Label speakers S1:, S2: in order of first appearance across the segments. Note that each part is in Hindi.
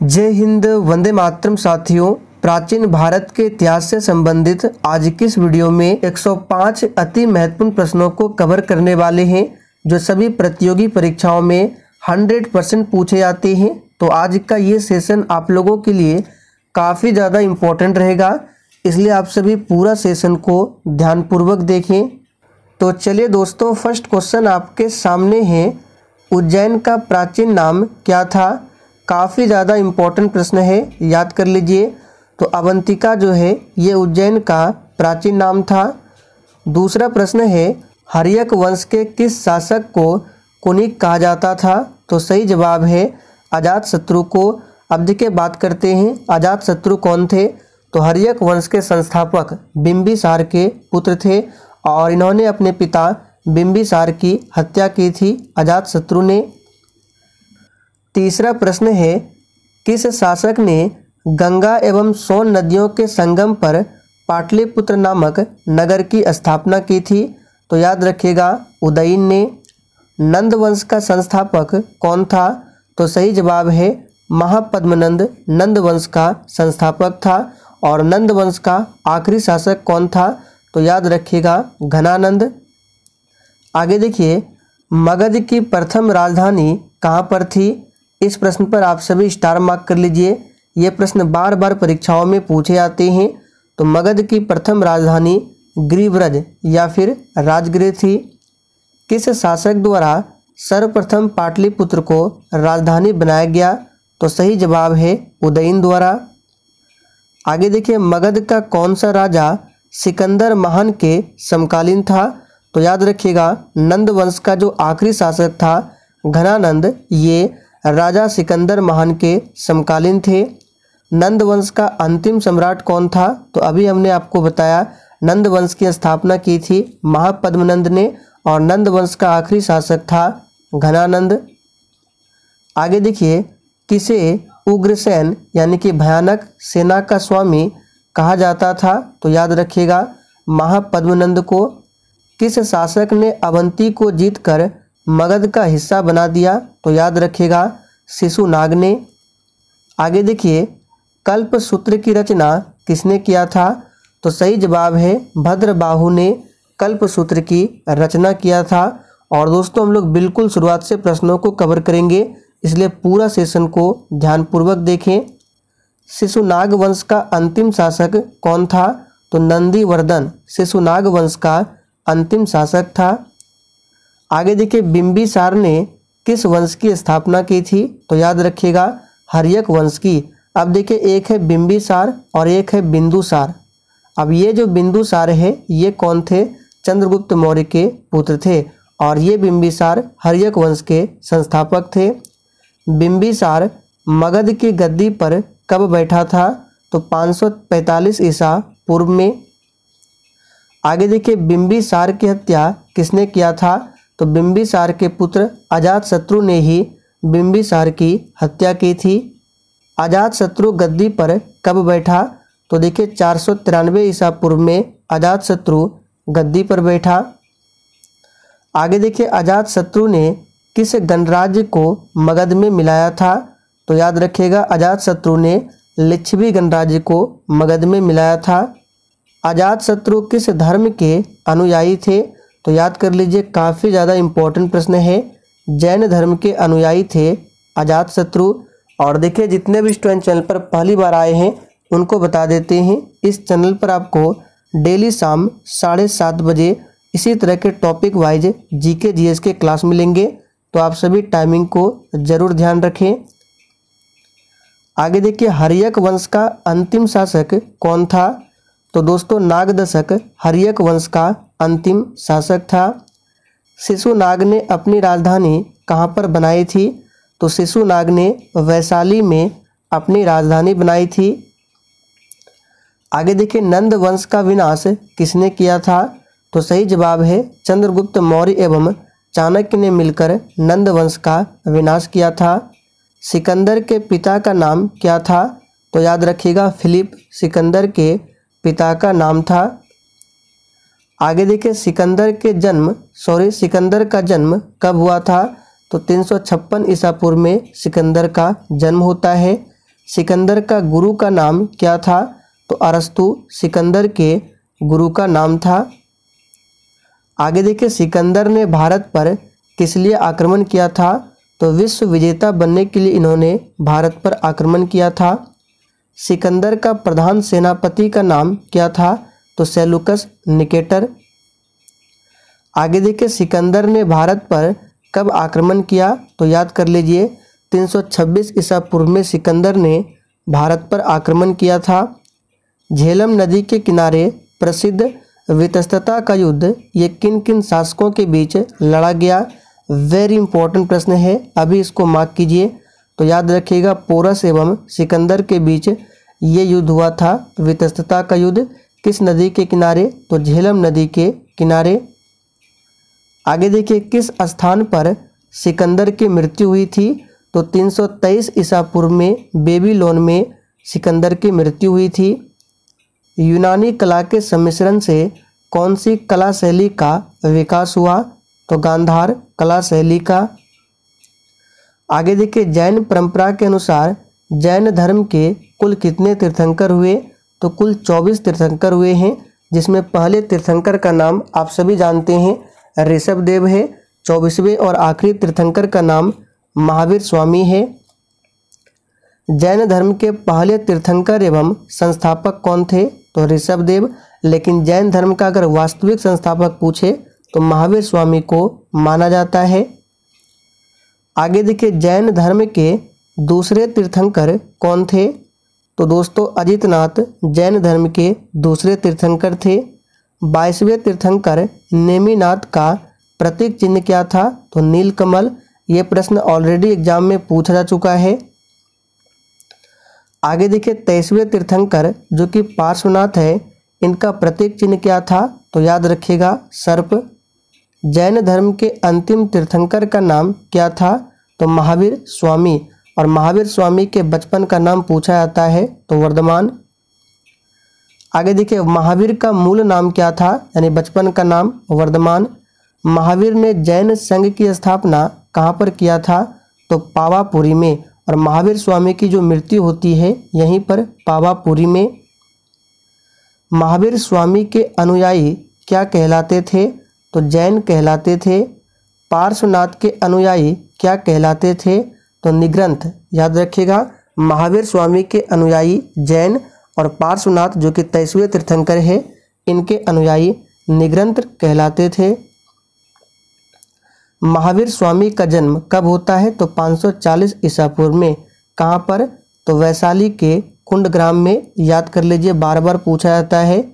S1: जय हिंद, वंदे मातरम। साथियों, प्राचीन भारत के इतिहास से संबंधित आज की इस वीडियो में 105 अति महत्वपूर्ण प्रश्नों को कवर करने वाले हैं जो सभी प्रतियोगी परीक्षाओं में 100% पूछे जाते हैं। तो आज का ये सेशन आप लोगों के लिए काफ़ी ज़्यादा इम्पोर्टेंट रहेगा, इसलिए आप सभी पूरा सेशन को ध्यानपूर्वक देखें। तो चलिए दोस्तों, फर्स्ट क्वेश्चन आपके सामने है, उज्जैन का प्राचीन नाम क्या था। काफ़ी ज़्यादा इम्पोर्टेंट प्रश्न है, याद कर लीजिए। तो अवंतिका जो है ये उज्जैन का प्राचीन नाम था। दूसरा प्रश्न है, हर्यक वंश के किस शासक को कुनिक कहा जाता था। तो सही जवाब है अजातशत्रु को। अब देखिए बात करते हैं अजातशत्रु कौन थे। तो हर्यक वंश के संस्थापक बिंबिसार के पुत्र थे और इन्होंने अपने पिता बिंबिसार की हत्या की थी अजातशत्रु ने। तीसरा प्रश्न है, किस शासक ने गंगा एवं सोन नदियों के संगम पर पाटलिपुत्र नामक नगर की स्थापना की थी। तो याद रखिएगा उदयन ने। नंद वंश का संस्थापक कौन था। तो सही जवाब है महापद्मनंद नंद वंश का संस्थापक था। और नंद वंश का आखिरी शासक कौन था। तो याद रखिएगा घनानंद। आगे देखिए, मगध की प्रथम राजधानी कहाँ पर थी। इस प्रश्न पर आप सभी स्टार मार्क कर लीजिए, ये प्रश्न बार बार परीक्षाओं में पूछे जाते हैं। तो मगध की प्रथम राजधानी गिरिव्रज या फिर राजगृह थी। किस शासक द्वारा सर्वप्रथम पाटलिपुत्र को राजधानी बनाया गया। तो सही जवाब है उदयन द्वारा। आगे देखिए, मगध का कौन सा राजा सिकंदर महान के समकालीन था। तो याद रखिएगा नंद वंश का जो आखिरी शासक था घनानंद, ये राजा सिकंदर महान के समकालीन थे। नंद वंश का अंतिम सम्राट कौन था। तो अभी हमने आपको बताया नंद वंश की स्थापना की थी महापद्मनंद ने और नंद वंश का आखिरी शासक था घनानंद। आगे देखिए, किसे उग्रसेन यानी कि भयानक सेना का स्वामी कहा जाता था। तो याद रखिएगा महापद्मनंद को। किस शासक ने अवंती को जीतकर मगध का हिस्सा बना दिया। तो याद रखिएगा शिशुनाग ने। आगे देखिए, कल्पसूत्र की रचना किसने किया था। तो सही जवाब है भद्रबाहु ने कल्पसूत्र की रचना किया था। और दोस्तों, हम लोग बिल्कुल शुरुआत से प्रश्नों को कवर करेंगे, इसलिए पूरा सेशन को ध्यानपूर्वक देखें। शिशुनाग वंश का अंतिम शासक कौन था। तो नंदीवर्धन शिशुनाग वंश का अंतिम शासक था। आगे देखिए, बिंबिसार ने किस वंश की स्थापना की थी। तो याद रखिएगा हर्यक वंश की। अब देखिए, एक है बिंबिसार और एक है बिंदुसार। अब ये जो बिंदुसार है ये कौन थे, चंद्रगुप्त मौर्य के पुत्र थे और ये बिंबिसार हर्यक वंश के संस्थापक थे। बिंबिसार मगध की गद्दी पर कब बैठा था। तो 545 ईसा पूर्व में। आगे देखिए, बिंबिसार की हत्या किसने किया था। तो बिंबिसार के पुत्र अजातशत्रु ने ही बिंबिसार की हत्या की थी। अजातशत्रु गद्दी पर कब बैठा। तो देखिए 493 ईसा पूर्व में अजातशत्रु गद्दी पर बैठा। आगे देखिए, अजातशत्रु ने किस गणराज्य को मगध में मिलाया था। तो याद रखिएगा अजातशत्रु ने लिच्छवी गणराज्य को मगध में मिलाया था। अजातशत्रु किस धर्म के अनुयायी थे। तो याद कर लीजिए, काफ़ी ज़्यादा इम्पोर्टेंट प्रश्न है। जैन धर्म के अनुयायी थे अजातशत्रु। और देखिए, जितने भी स्टूडेंट चैनल पर पहली बार आए हैं उनको बता देते हैं, इस चैनल पर आपको डेली शाम 7:30 बजे इसी तरह के टॉपिक वाइज जीके जीएस के क्लास मिलेंगे। तो आप सभी टाइमिंग को ज़रूर ध्यान रखें। आगे देखिए, हर्यक वंश का अंतिम शासक कौन था। तो दोस्तों, नागदशक हर्यक वंश का अंतिम शासक था। शिशुनाग ने अपनी राजधानी कहाँ पर बनाई थी। तो शिशुनाग ने वैशाली में अपनी राजधानी बनाई थी। आगे देखिए, नंद वंश का विनाश किसने किया था। तो सही जवाब है चंद्रगुप्त मौर्य एवं चाणक्य ने मिलकर नंद वंश का विनाश किया था। सिकंदर के पिता का नाम क्या था। तो याद रखिएगा फिलिप सिकंदर के पिता का नाम था। आगे देखिए, सिकंदर का जन्म कब हुआ था। तो 356 ईसा पूर्व में सिकंदर का जन्म होता है। सिकंदर का गुरु का नाम क्या था? तो अरस्तु सिकंदर के गुरु का नाम था। आगे देखिए, सिकंदर ने भारत पर किस लिए आक्रमण किया था? तो विश्व विजेता बनने के लिए इन्होंने भारत पर आक्रमण किया था। सिकंदर का प्रधान सेनापति का नाम क्या था? तो सेल्यूकस निकेटर। आगे देखिए, सिकंदर ने भारत पर कब आक्रमण किया? तो याद कर लीजिए, 326 ईसा पूर्व में सिकंदर ने भारत पर आक्रमण किया था। झेलम नदी के किनारे प्रसिद्ध वितस्तता का युद्ध ये किन किन शासकों के बीच लड़ा गया? वेरी इंपॉर्टेंट प्रश्न है, अभी इसको मार्क कीजिए। तो याद रखिएगा, पोरस एवं सिकंदर के बीच ये युद्ध हुआ था, वितस्तता का युद्ध। किस नदी के किनारे? तो झेलम नदी के किनारे। आगे देखिए, किस स्थान पर सिकंदर की मृत्यु हुई थी? तो 323 ईसा पूर्व में बेबीलोन में सिकंदर की मृत्यु हुई थी। यूनानी कला के सम्मिश्रण से कौन सी कला शैली का विकास हुआ? तो गांधार कला शैली का। आगे देखिए, जैन परंपरा के अनुसार जैन धर्म के कुल कितने तीर्थंकर हुए? तो कुल 24 तीर्थंकर हुए हैं, जिसमें पहले तीर्थंकर का नाम आप सभी जानते हैं ऋषभदेव है। 24वें और आखिरी तीर्थंकर का नाम महावीर स्वामी है। जैन धर्म के पहले तीर्थंकर एवं संस्थापक कौन थे? तो ऋषभदेव। लेकिन जैन धर्म का अगर वास्तविक संस्थापक पूछे तो महावीर स्वामी को माना जाता है। आगे देखिए, जैन धर्म के दूसरे तीर्थंकर कौन थे? तो दोस्तों, अजितनाथ जैन धर्म के दूसरे तीर्थंकर थे। 22वें तीर्थंकर नेमिनाथ का प्रतीक चिन्ह क्या था? तो नीलकमल। ये प्रश्न ऑलरेडी एग्जाम में पूछा जा चुका है। आगे देखिए, 23वें तीर्थंकर जो कि पार्श्वनाथ है, इनका प्रतीक चिन्ह क्या था? तो याद रखिएगा, सर्प। जैन धर्म के अंतिम तीर्थंकर का नाम क्या था? तो महावीर स्वामी। और महावीर स्वामी के बचपन का नाम पूछा जाता है तो वर्धमान। आगे देखिए, महावीर का मूल नाम क्या था? यानी बचपन का नाम वर्धमान। महावीर ने जैन संघ की स्थापना कहाँ पर किया था? तो पावापुरी में। और महावीर स्वामी की जो मृत्यु होती है यहीं पर पावापुरी में। महावीर स्वामी के अनुयायी क्या कहलाते थे? तो जैन कहलाते थे। पार्श्वनाथ के अनुयायी क्या कहलाते थे? तो निग्रंथ। याद रखिएगा, महावीर स्वामी के अनुयायी जैन और पार्श्वनाथ जो कि 23वें तीर्थंकर है, इनके अनुयायी निग्रंथ कहलाते थे। महावीर स्वामी का जन्म कब होता है? तो 540 ईसा पूर्व में। कहाँ पर? तो वैशाली के कुंडग्राम में। याद कर लीजिए, बार बार पूछा जाता है।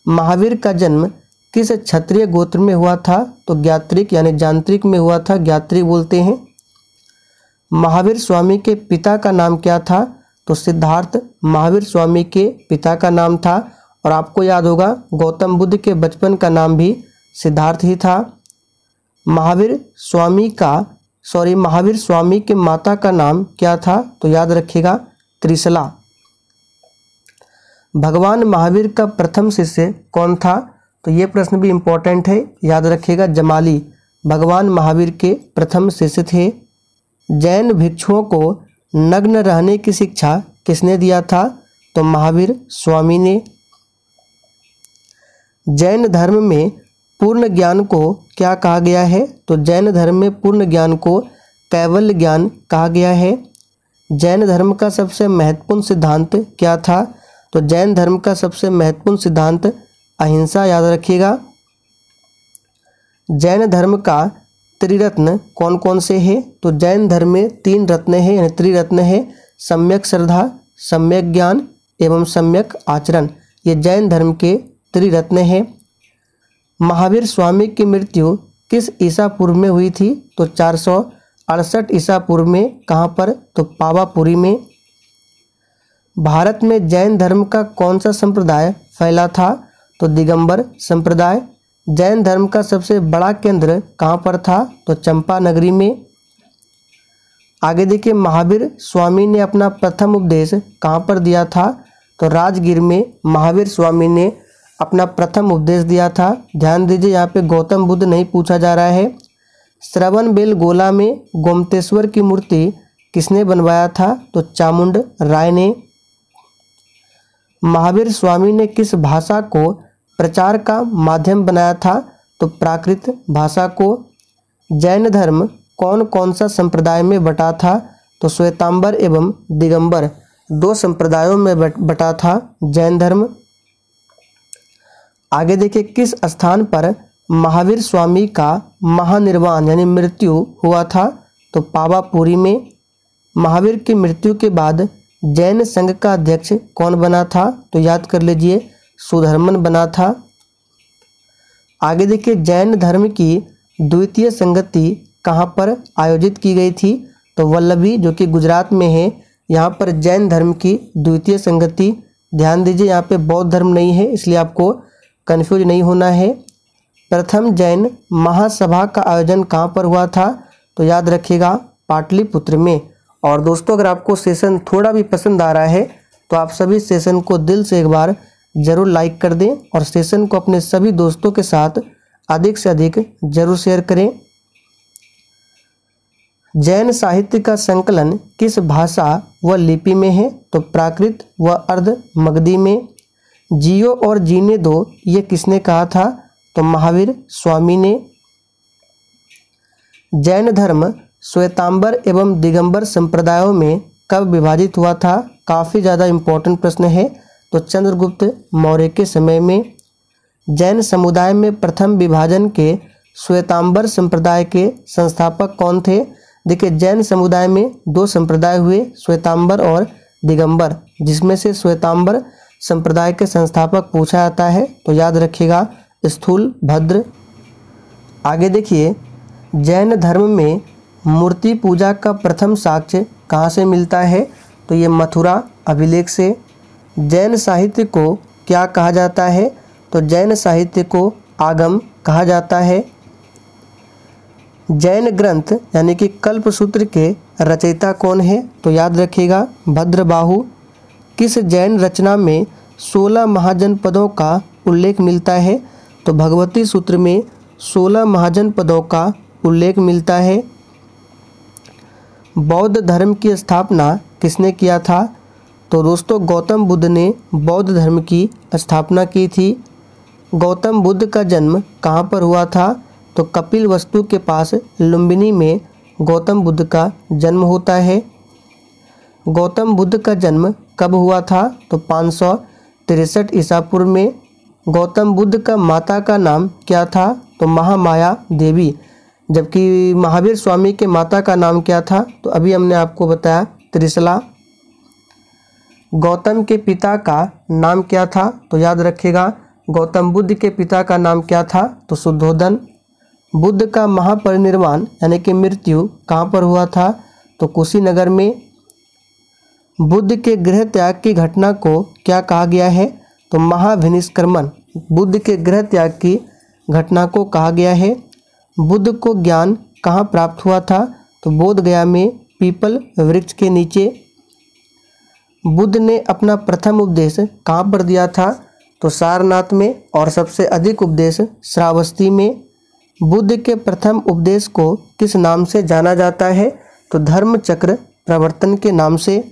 S1: महावीर का जन्म किस क्षत्रिय गोत्र में हुआ था? तो ज्ञात्रिक यानी जांत्रिक में हुआ था, ज्ञात्रिक बोलते हैं। महावीर स्वामी के पिता का नाम क्या था? तो सिद्धार्थ महावीर स्वामी के पिता का नाम था। और आपको याद होगा, गौतम बुद्ध के बचपन का नाम भी सिद्धार्थ ही था। महावीर स्वामी के माता का नाम क्या था? तो याद रखिएगा, त्रिशला। भगवान महावीर का प्रथम शिष्य कौन था? तो ये प्रश्न भी इम्पोर्टेंट है, याद रखिएगा, जमाली भगवान महावीर के प्रथम शिष्य थे। जैन भिक्षुओं को नग्न रहने की शिक्षा किसने दिया था? तो महावीर स्वामी ने। जैन धर्म में पूर्ण ज्ञान को क्या कहा गया है? तो जैन धर्म में पूर्ण ज्ञान को कैवल्य ज्ञान कहा गया है। जैन धर्म का सबसे महत्वपूर्ण सिद्धांत क्या था? तो जैन धर्म का सबसे महत्वपूर्ण सिद्धांत अहिंसा। याद रखिएगा। जैन धर्म का त्रिरत्न कौन कौन से हैं? तो जैन धर्म में 3 रत्न हैं, यानी त्रिरत्न है। सम्यक श्रद्धा, सम्यक ज्ञान एवं सम्यक आचरण। ये जैन धर्म के त्रिरत्न हैं। महावीर स्वामी की मृत्यु किस ईसा पूर्व में हुई थी? तो 468 ईसा पूर्व में। कहाँ पर? तो पावापुरी में। भारत में जैन धर्म का कौन सा संप्रदाय फैला था? तो दिगंबर संप्रदाय। जैन धर्म का सबसे बड़ा केंद्र कहाँ पर था? तो चंपा नगरी में। आगे देखिए, महावीर स्वामी ने अपना प्रथम उपदेश कहाँ पर दिया था? तो राजगीर में महावीर स्वामी ने अपना प्रथम उपदेश दिया था। ध्यान दीजिए, यहाँ पे गौतम बुद्ध नहीं पूछा जा रहा है। श्रवण बेल गोला में गोमतेश्वर की मूर्ति किसने बनवाया था? तो चामुंड राय ने। महावीर स्वामी ने किस भाषा को प्रचार का माध्यम बनाया था? तो प्राकृत भाषा को। जैन धर्म कौन कौन सा संप्रदाय में बटा था? तो श्वेतांबर एवं दिगंबर 2 संप्रदायों में बटा था जैन धर्म। आगे देखिए, किस स्थान पर महावीर स्वामी का महानिर्वाण यानी मृत्यु हुआ था? तो पावापुरी में। महावीर की मृत्यु के बाद जैन संघ का अध्यक्ष कौन बना था? तो याद कर लीजिए, सुधर्मन बना था। आगे देखिए, जैन धर्म की द्वितीय संगति कहाँ पर आयोजित की गई थी? तो वल्लभी, जो कि गुजरात में है, यहाँ पर जैन धर्म की द्वितीय संगति। ध्यान दीजिए, यहाँ पे बौद्ध धर्म नहीं है, इसलिए आपको कन्फ्यूज नहीं होना है। प्रथम जैन महासभा का आयोजन कहाँ पर हुआ था? तो याद रखिएगा, पाटलिपुत्र में। और दोस्तों, अगर आपको सेशन थोड़ा भी पसंद आ रहा है तो आप सभी सेशन को दिल से एक बार ज़रूर लाइक कर दें और सेशन को अपने सभी दोस्तों के साथ अधिक से अधिक जरूर शेयर करें। जैन साहित्य का संकलन किस भाषा व लिपि में है? तो प्राकृत व अर्ध मगधी में। जियो और जीने दो, ये किसने कहा था? तो महावीर स्वामी ने। जैन धर्म श्वेतांबर एवं दिगंबर संप्रदायों में कब विभाजित हुआ था? काफ़ी ज़्यादा इम्पोर्टेंट प्रश्न है। तो चंद्रगुप्त मौर्य के समय में। जैन समुदाय में प्रथम विभाजन के श्वेतांबर संप्रदाय के संस्थापक कौन थे? देखिए, जैन समुदाय में 2 संप्रदाय हुए, श्वेतांबर और दिगंबर, जिसमें से श्वेतांबर संप्रदाय के संस्थापक पूछा जाता है, तो याद रखिएगा स्थूल भद्र। आगे देखिए, जैन धर्म में मूर्ति पूजा का प्रथम साक्ष्य कहाँ से मिलता है? तो ये मथुरा अभिलेख से। जैन साहित्य को क्या कहा जाता है? तो जैन साहित्य को आगम कहा जाता है। जैन ग्रंथ यानी कि कल्पसूत्र के रचयिता कौन है? तो याद रखिएगा, भद्रबाहु। किस जैन रचना में 16 महाजनपदों का उल्लेख मिलता है? तो भगवती सूत्र में 16 महाजनपदों का उल्लेख मिलता है। बौद्ध धर्म की स्थापना किसने किया था? तो दोस्तों, गौतम बुद्ध ने बौद्ध धर्म की स्थापना की थी। गौतम बुद्ध का जन्म कहाँ पर हुआ था? तो कपिलवस्तु के पास लुम्बिनी में गौतम बुद्ध का जन्म होता है। गौतम बुद्ध का जन्म कब हुआ था? तो 563 ईसा पूर्व में। गौतम बुद्ध का माता का नाम क्या था? तो महामाया देवी। जबकि महावीर स्वामी के माता का नाम क्या था? तो अभी हमने आपको बताया, त्रिशला। गौतम के पिता का नाम क्या था? तो याद रखिएगा, गौतम बुद्ध के पिता का नाम क्या था? तो शुद्धोधन। बुद्ध का महापरिनिर्वाण यानी कि मृत्यु कहाँ पर हुआ था? तो कुशीनगर में। बुद्ध के गृह त्याग की घटना को क्या कहा गया है? तो महाविनिष्क्रमण। बुद्ध के गृह त्याग की घटना को कहा गया है। बुद्ध को ज्ञान कहाँ प्राप्त हुआ था? तो बोध गया में पीपल वृक्ष के नीचे। बुद्ध ने अपना प्रथम उपदेश कहाँ पर दिया था? तो सारनाथ में। और सबसे अधिक उपदेश श्रावस्ती में। बुद्ध के प्रथम उपदेश को किस नाम से जाना जाता है? तो धर्म चक्र प्रवर्तन के नाम से।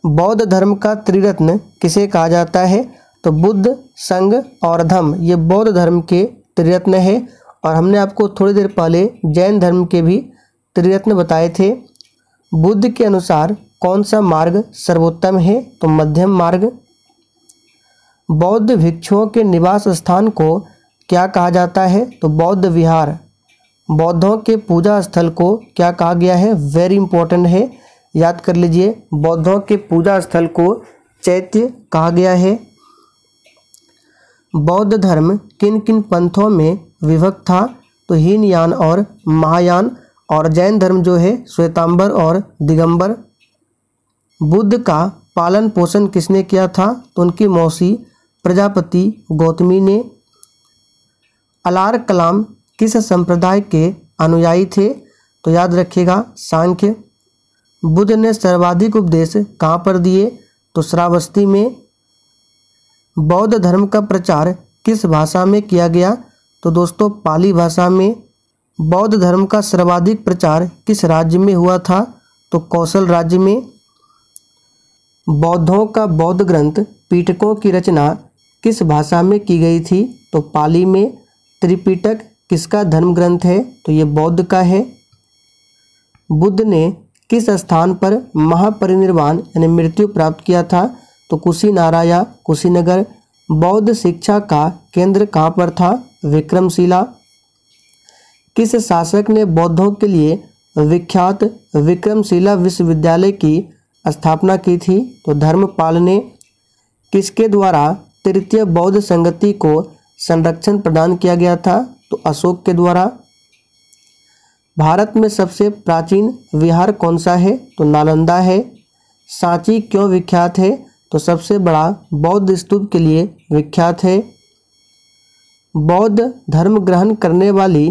S1: बौद्ध धर्म का त्रिरत्न किसे कहा जाता है? तो बुद्ध, संघ और धम्म, ये बौद्ध धर्म के त्रिरत्न है। और हमने आपको थोड़ी देर पहले जैन धर्म के भी त्रिरत्न बताए थे। बुद्ध के अनुसार कौन सा मार्ग सर्वोत्तम है? तो मध्यम मार्ग। बौद्ध भिक्षुओं के निवास स्थान को क्या कहा जाता है? तो बौद्ध विहार। बौद्धों के पूजा स्थल को क्या कहा गया है? वेरी इंपॉर्टेंट है, याद कर लीजिए, बौद्धों के पूजा स्थल को चैत्य कहा गया है। बौद्ध धर्म किन किन पंथों में विभक्त था? तो हीनयान और महायान। और जैन धर्म जो है श्वेतांबर और दिगंबर। बुद्ध का पालन पोषण किसने किया था? तो उनकी मौसी प्रजापति गौतमी ने। अलार कलाम किस संप्रदाय के अनुयायी थे? तो याद रखिएगा, सांख्य। बुद्ध ने सर्वाधिक उपदेश कहाँ पर दिए? तो श्रावस्ती में। बौद्ध धर्म का प्रचार किस भाषा में किया गया? तो दोस्तों, पाली भाषा में। बौद्ध धर्म का सर्वाधिक प्रचार किस राज्य में हुआ था? तो कौशल राज्य में। बौद्धों का बौद्ध ग्रंथ पिटकों की रचना किस भाषा में की गई थी? तो पाली में। त्रिपिटक किसका धर्म ग्रंथ है? तो ये बौद्ध का है। बुद्ध ने किस स्थान पर महापरिनिर्वाण यानी मृत्यु प्राप्त किया था? तो कुशीनारा या कुशीनगर। बौद्ध शिक्षा का केंद्र कहाँ पर था? विक्रमशिला। किस शासक ने बौद्धों के लिए विख्यात विक्रमशिला विश्वविद्यालय की स्थापना की थी? तो धर्मपाल ने। किसके द्वारा तृतीय बौद्ध संगति को संरक्षण प्रदान किया गया था? तो अशोक के द्वारा। भारत में सबसे प्राचीन विहार कौन सा है? तो नालंदा है। सांची क्यों विख्यात है? तो सबसे बड़ा बौद्ध स्तूप के लिए विख्यात है। बौद्ध धर्म ग्रहण करने वाली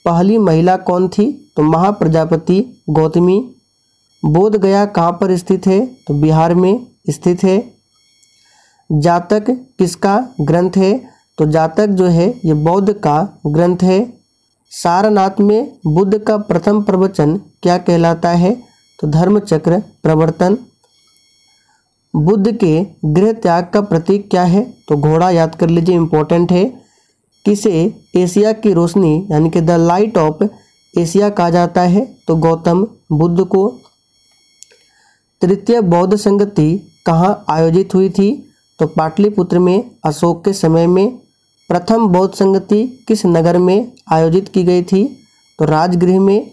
S1: पहली महिला कौन थी? तो महाप्रजापति गौतमी। बोध गया कहाँ पर स्थित है? तो बिहार में स्थित है। जातक किसका ग्रंथ है? तो जातक जो है ये बौद्ध का ग्रंथ है। सारनाथ में बुद्ध का प्रथम प्रवचन क्या कहलाता है? तो धर्मचक्र प्रवर्तन। बुद्ध के गृह त्याग का प्रतीक क्या है? तो घोड़ा, याद कर लीजिए, इंपॉर्टेंट है। किसे एशिया की रोशनी यानी कि द लाइट ऑफ एशिया कहा जाता है? तो गौतम बुद्ध को। तृतीय बौद्ध संगति कहाँ आयोजित हुई थी? तो पाटलिपुत्र में अशोक के समय में। प्रथम बौद्ध संगति किस नगर में आयोजित की गई थी? तो राजगृह में।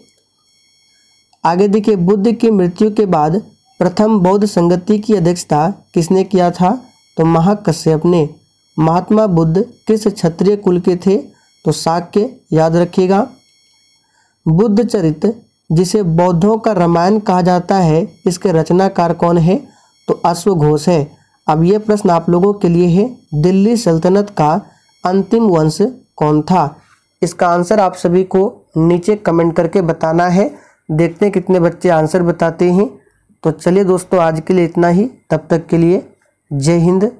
S1: आगे देखिए, बुद्ध की मृत्यु के बाद प्रथम बौद्ध संगति की अध्यक्षता किसने किया था? तो महाकश्यप ने। महात्मा बुद्ध किस क्षत्रिय कुल के थे? तो शाक्य, याद रखिएगा। बुद्ध चरित्र जिसे बौद्धों का रामायण कहा जाता है, इसके रचनाकार कौन है? तो अश्वघोष है। अब ये प्रश्न आप लोगों के लिए है, दिल्ली सल्तनत का अंतिम वंश कौन था? इसका आंसर आप सभी को नीचे कमेंट करके बताना है। देखते हैं कितने बच्चे आंसर बताते हैं। तो चलिए दोस्तों, आज के लिए इतना ही। तब तक के लिए जय हिंद।